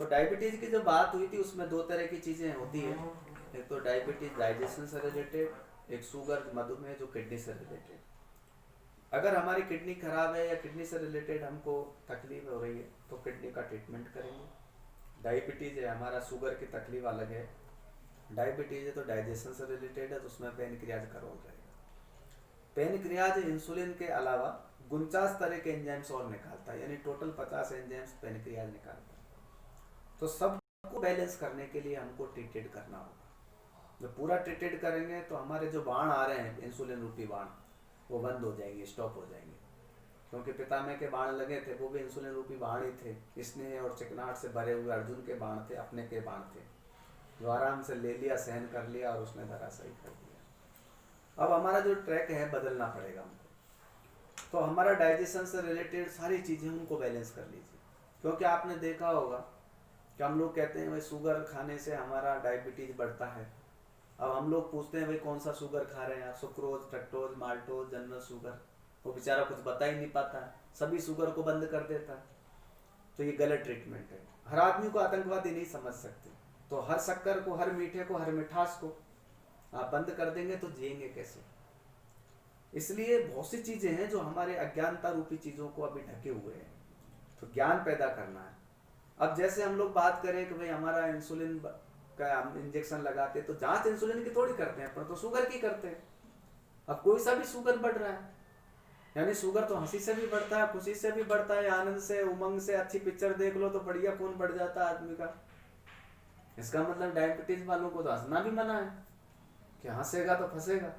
तो डायबिटीज की जो बात हुई थी उसमें दो तरह की चीजें होती है। एक तो डायबिटीज डाइजेशन से रिलेटेड, एक शुगर मधुमेह जो किडनी से रिलेटेड। अगर हमारी किडनी खराब है या किडनी से रिलेटेड हमको तकलीफ हो रही है तो किडनी का ट्रीटमेंट करेंगे। डायबिटीज है हमारा, शुगर की तकलीफ अलग है। डायबिटीज है तो डाइजेशन से रिलेटेड है, तो उसमें पेनक्रियाज का रोल रहेगा। पेनक्रियाज इंसुलिन के अलावा 49 तरह के एंजाइम्स और निकालता है, यानी टोटल 50 एंजाइम्स पेनक्रियाज निकालता है। तो सबको बैलेंस करने के लिए हमको ट्रीटेड करना होगा। जब पूरा ट्रीटेड करेंगे तो हमारे जो बाण आ रहे हैं इंसुलिन रूपी बाण, वो बंद हो जाएंगे, स्टॉप हो जाएंगे। क्योंकि पितामह के बाण लगे थे वो भी इंसुलिन रूपी बाण ही थे। स्नेह और चिकनाहट से भरे हुए अर्जुन के बाण थे, अपने के बाण थे, जो आराम से ले लिया, सहन कर लिया और उसने धराशायी कर दिया। अब हमारा जो ट्रैक है बदलना पड़ेगा हमको। तो हमारा डाइजेशन से रिलेटेड सारी चीज़ें उनको बैलेंस कर लीजिए। क्योंकि आपने देखा होगा कि हम लोग कहते हैं भाई शुगर खाने से हमारा डायबिटीज बढ़ता है। अब हम लोग पूछते हैं भाई कौन सा शुगर खा रहे हैं आप, sucrose, fructose, maltose, general sugar. वो बेचारा कुछ बता ही नहीं पाता है, सभी शुगर को बंद कर देता है। तो ये गलत ट्रीटमेंट है। हर आदमी को आतंकवादी नहीं समझ सकते। तो हर शक्कर को, हर मीठे को, हर मिठास को आप बंद कर देंगे तो जिएंगे कैसे। इसलिए बहुत सी चीजें हैं जो हमारे अज्ञानता रूपी चीजों को अभी ढके हुए हैं। तो ज्ञान पैदा करना है। अब जैसे हम लोग बात करें कि भाई हमारा इंसुलिन का हम इंजेक्शन लगाते हैं तो जांच इंसुलिन की थोड़ी करते हैं, पर तो शुगर की करते हैं। अब कोई सा भी शुगर बढ़ रहा है, यानी शुगर तो हंसी से भी बढ़ता है, खुशी से भी बढ़ता है, आनंद से, उमंग से। अच्छी पिक्चर देख लो तो बढ़िया खून बढ़ जाता है आदमी का। इसका मतलब डायबिटीज वालों को तो हंसना भी मना है कि हंसेगा तो फंसेगा,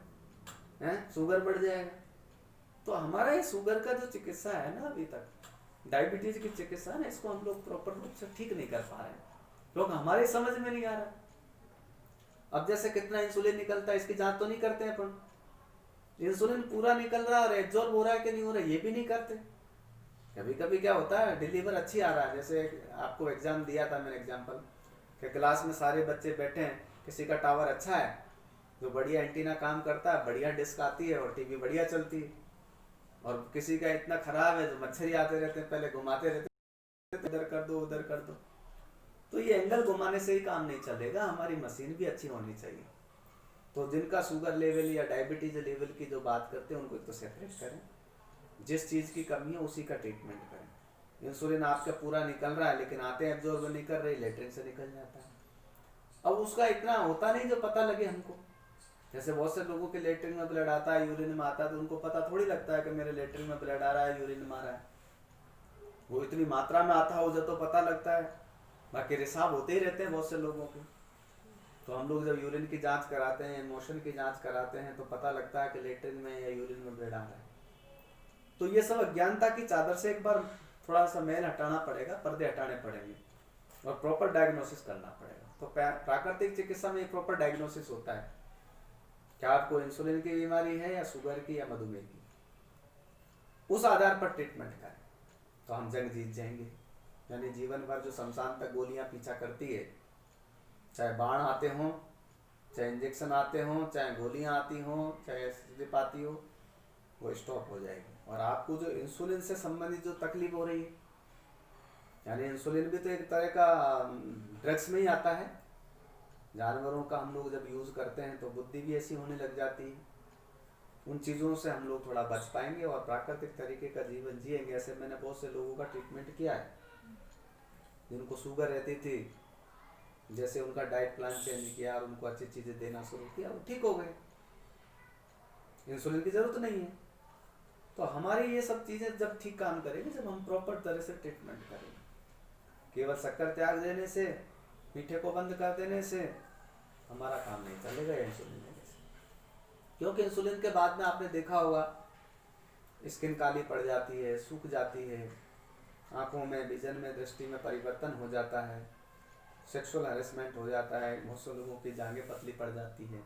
है शुगर बढ़ जाएगा। तो हमारा ये शुगर का जो चिकित्सा है ना, अभी तक डायबिटीज की चिकित्सा ना, इसको हम लोग प्रॉपर रूप से ठीक नहीं कर पा रहे हैं। लोग हमारी समझ में नहीं आ रहा। अब जैसे कितना इंसुलिन निकलता है इसकी जांच तो नहीं करते अपन। इंसुलिन पूरा निकल रहा है और एब्जॉर्ब हो रहा है कि नहीं हो रहा है ये भी नहीं करते। कभी कभी क्या होता है, डिलीवर अच्छी आ रहा है। जैसे आपको एग्जाम दिया था मैंने एग्जाम्पल कि क्लास में सारे बच्चे बैठे हैं, किसी का टावर अच्छा है जो बढ़िया एंटीना काम करता है, बढ़िया डिस्क आती है और टीवी बढ़िया चलती है, और किसी का इतना खराब है जो मच्छर ही आते रहते हैं, पहले घुमाते रहते हैं, इधर कर दो उधर कर दो। तो ये एंगल घुमाने से ही काम नहीं चलेगा, हमारी मशीन भी अच्छी होनी चाहिए। तो जिनका शुगर लेवल या डायबिटीज लेवल की जो बात करते हैं उनको एक तो सेपरेट करें, जिस चीज़ की कमी है उसी का ट्रीटमेंट करें। इंसुलिन आपका पूरा निकल रहा है लेकिन आते एब्जॉर्ब नहीं कर रही, लेटरिन से निकल जाता है। अब उसका इतना होता नहीं जो पता लगे हमको। जैसे बहुत से लोगों के लेटरिन में ब्लड आता है, यूरिन में आता है, तो उनको पता थोड़ी लगता है कि मेरे लेटरिन में ब्लड आ रहा है, यूरिन में आ रहा है। वो इतनी मात्रा में आता हो जब तो पता लगता है, बाकी रिसाव होते ही रहते हैं बहुत से लोगों के। तो हम लोग जब यूरिन की जांच कराते हैं, मोशन की जांच कराते हैं, तो पता लगता है कि लेटरिन में या यूरिन में ब्लड आ रहा है। तो ये सब अज्ञानता की चादर से एक बार थोड़ा सा मैल हटाना पड़ेगा, पर्दे हटाने पड़ेंगे और प्रॉपर डायग्नोसिस करना पड़ेगा। तो प्राकृतिक चिकित्सा में एक प्रॉपर डायग्नोसिस होता है क्या आपको इंसुलिन की बीमारी है या शुगर की या मधुमेह की, उस आधार पर ट्रीटमेंट करें तो हम जंग जीत जाएंगे। यानी जीवन भर जो शमशान तक गोलियां पीछा करती है, चाहे बाण आते हों, चाहे इंजेक्शन आते हों, चाहे गोलियां आती हों, चाहे स्लिप आती हो, वो स्टॉप हो जाएगी। और आपको जो इंसुलिन से संबंधित जो तकलीफ हो रही है, यानी इंसुलिन भी तो एक तरह का ड्रग्स में ही आता है। जानवरों का हम लोग जब यूज़ करते हैं तो बुद्धि भी ऐसी होने लग जाती है। उन चीज़ों से हम लोग थोड़ा बच पाएंगे और प्राकृतिक तरीके का जीवन जिएंगे। ऐसे मैंने बहुत से लोगों का ट्रीटमेंट किया है जिनको शुगर रहती थी, जैसे उनका डाइट प्लान चेंज किया और उनको अच्छी चीज़ें देना शुरू किया, वो ठीक हो गए, इंसुलिन की ज़रूरत नहीं है। तो हमारी ये सब चीज़ें जब ठीक काम करेंगे, जब हम प्रॉपर तरह से ट्रीटमेंट करेंगे। केवल शक्कर त्याग देने से, मीठे को बंद कर देने से हमारा काम नहीं चलेगा इंसुलिन लेने से। क्योंकि इंसुलिन के बाद में आपने देखा होगा स्किन काली पड़ जाती है, सूख जाती है, आँखों में, विजन में, दृष्टि में परिवर्तन हो जाता है, सेक्सुअल हैरेसमेंट हो जाता है, बहुत से लोगों की जांघें पतली पड़ जाती है,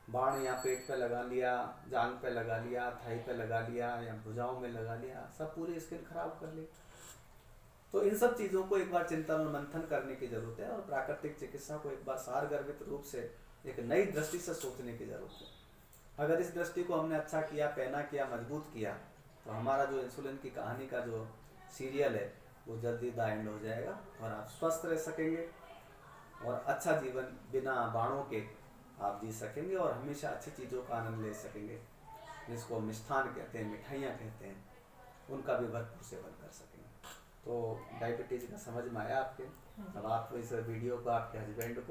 बाण या पेट पे लगा लिया, जांघ पे लगा लिया, थाई पे लगा लिया या भुजाओं में लगा लिया, सब पूरी स्किन खराब कर ली। तो इन सब चीज़ों को एक बार चिंतन और मंथन करने की जरूरत है और प्राकृतिक चिकित्सा को एक बार सारगर्भित रूप से एक नई दृष्टि से सोचने की जरूरत है। अगर इस दृष्टि को हमने अच्छा किया, पहना किया, मजबूत किया, तो हमारा जो इंसुलिन की कहानी का जो सीरियल है वो जल्दी द एंड हो जाएगा और आप स्वस्थ रह सकेंगे और अच्छा जीवन बिना बाणों के आप जी सकेंगे और हमेशा अच्छी चीज़ों का आनंद ले सकेंगे, जिसको मिष्ठान कहते हैं, मिठाइयाँ कहते हैं, उनका भी भरपूर सेवन कर सकेंगे। तो डायबिटीज़ का समझ में आया आपके? अब आप इस वीडियो को आपके हस्बैंड को